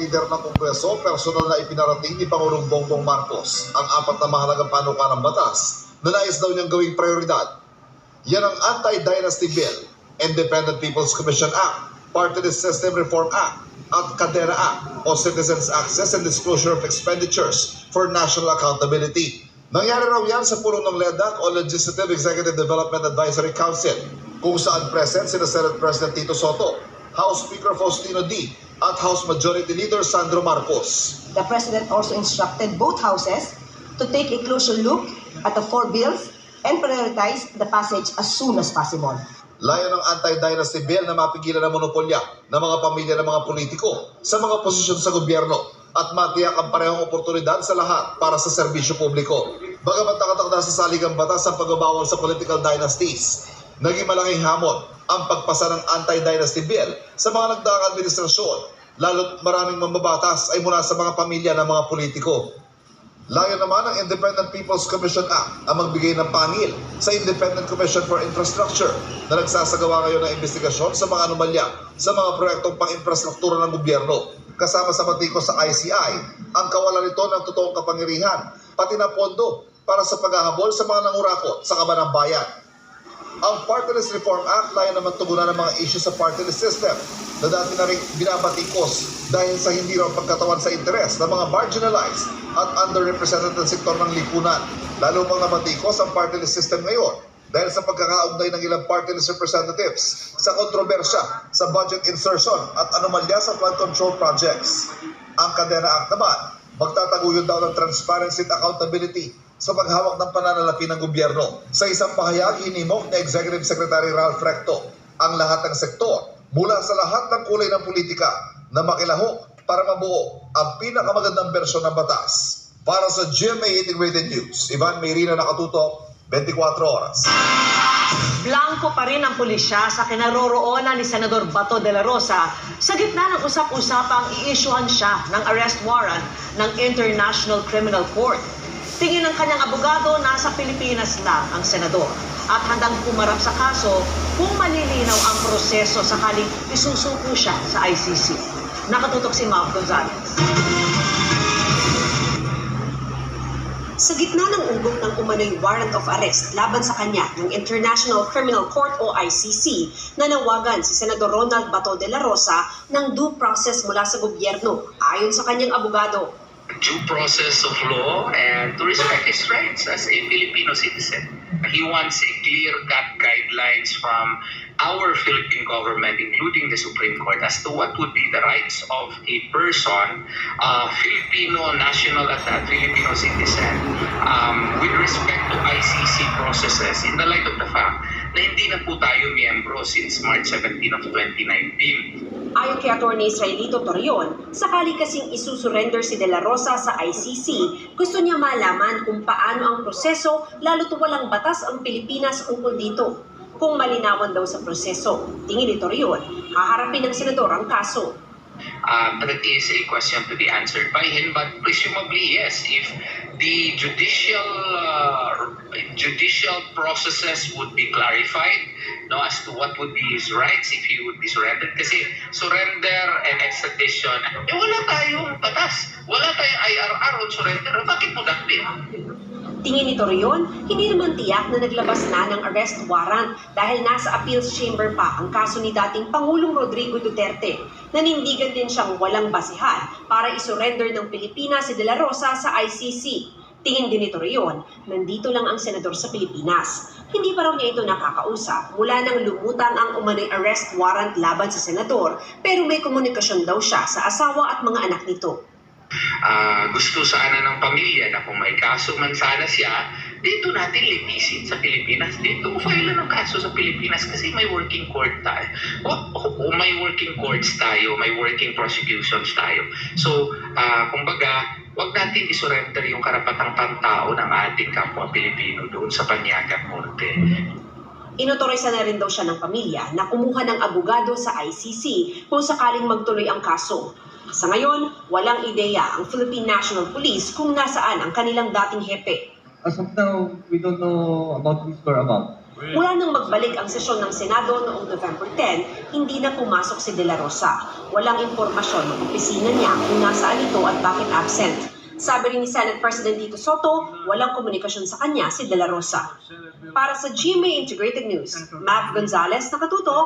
leader ng Kongreso, personal na ipinarating ni Pangulong Bongbong Marcos ang 4 na mahalagang panukalang batas na nais daw niyang gawing prioridad. Yan ang Anti-Dynasty Bill, Independent People's Commission Act, Party List System Reform Act, at Cadena Act o Citizens Access and Disclosure of Expenditures for National Accountability. Nangyari raw yan sa pulong ng LEDAC o Legislative Executive Development Advisory Council, kung saan present sina Senate President Tito Soto, House Speaker Faustino D. at House Majority Leader Sandro Marcos. The President also instructed both houses to take a closer look at the 4 bills and prioritize the passage as soon as possible. Layo ng Anti-Dynasty Bill na mapigilan ang monopolya ng mga pamilya ng mga politiko sa mga posisyon sa gobyerno at matiyak ang parehong oportunidad sa lahat para sa serbisyo publiko. Bagamat nakatakda sa saligang batas ang pagbabawal sa political dynasties, naging malaking hamon ang pagpasa ng Anti-Dynasty Bill sa mga nagdaang administrasyon, lalo't maraming mambabatas ay mula sa mga pamilya ng mga politiko. Layo naman ng Independent People's Commission Act ang magbigay ng pangil sa Independent Commission for Infrastructure na nagsasagawa ngayon ng investigasyon sa mga anomalya sa mga proyektong pang-infrastruktura ng gobyerno. Kasama sa batikos sa ICI ang kawalan nito ng totoong kapangyarihan, pati na pondo para sa paghahabol sa mga nangurakot sa kaban ng bayan. Ang Party List Reform Act layo naman tugunan ng mga issues sa party list system na dati na rin binabatikos dahil sa hindi raw pagkatawan sa interes ng mga marginalized at underrepresented na sektor ng lipunan. Lalo pang nabatikos ang party list system ngayon dahil sa pagkakaugnay ng ilang party list representatives sa kontrobersya sa budget insertion at anomalya sa flood control projects. Ang Cadena Act naman, magtataguyod daw ng transparency at accountability sa paghawak ng pananalapi ng gobyerno. Sa isang pahayag, hinimok ni Executive Secretary Ralph Recto ang lahat ng sektor mula sa lahat ng kulay ng politika na makilahok para mabuo ang pinakamagandang bersyon ng batas. Para sa GMA Integrated News, Ivan Mayrina, nakatutok, 24 oras. Blanco pa rin ang pulisya sa kinaroroonan ni Senador Bato de la Rosa sa gitna ng usap-usapang i-issuehan siya ng arrest warrant ng International Criminal Court. Tingin ng kanyang abogado, nasa Pilipinas lang ang senador at handang pumarap sa kaso kung malilinaw ang proseso sakaling isusuko siya sa ICC. Nakatutok si Mav Gonzalez. Sa gitna ng ugot ng umano'y warrant of arrest laban sa kanya ng International Criminal Court o ICC, nanawagan si Senador Ronald Bato de la Rosa ng due process mula sa gobyerno ayon sa kanyang abogado. Due process of law and to respect his rights as a Filipino citizen. He wants a clear-cut guidelines from our Philippine government, including the Supreme Court, as to what would be the rights of a person, Filipino national at that Filipino citizen, with respect to ICC processes in the light of the fact na hindi na po tayo miyembro since March 17 of 2019. Ayon kay Atty. Israelito Torion, sakali kasing isusurrender si De La Rosa sa ICC, gusto niya malaman kung paano ang proseso lalo't walang batas ang Pilipinas ukol dito. Kung malinawan daw sa proseso, tingin ni Torion, haharapin ng senador ang kaso. That is a question to be answered by him, but presumably yes, if the judicial processes would be clarified, no, as to what would be his rights if he would be surrendered. Kasi surrender and extradition, wala tayong batas, wala tayong IRR on surrender. Bakit mo dakpin? Tingin ni Torion, hindi naman tiyak na naglabas na ng arrest warrant dahil nasa appeals chamber pa ang kaso ni dating Pangulong Rodrigo Duterte. Nanindigan din siyang walang basihan para isurrender ng Pilipinas si De La Rosa sa ICC. Tingin din ni Torion, nandito lang ang senador sa Pilipinas. Hindi pa raw niya ito nakakausap mula nang lumutang ang umano'y arrest warrant laban sa senador, pero may komunikasyon daw siya sa asawa at mga anak nito. Gusto sana ng pamilya na kung may kaso man sana siya, dito natin litisin sa Pilipinas. Dito file ng kaso sa Pilipinas kasi may working court tayo. May working courts tayo, may working prosecutions tayo. So, kumbaga, wag natin isurrender yung karapatang pantao ng ating kapwa Pilipino doon sa Panyagang Korte. Inotorisa na rin daw siya ng pamilya na kumuha ng abogado sa ICC kung sakaling magtuloy ang kaso. Sa ngayon, walang ideya ang Philippine National Police kung nasaan ang kanilang dating hepe. As of now, we don't know about his whereabouts. Mula nang magbalik ang sesyon ng Senado noong November 10, hindi na pumasok si De La Rosa. Walang impormasyon ng opisina niya kung nasaan ito at bakit absent. Sabi rin ni Senate President Tito Soto, walang komunikasyon sa kanya si De La Rosa. Para sa GMA Integrated News, Matt Gonzalez, nakatuto.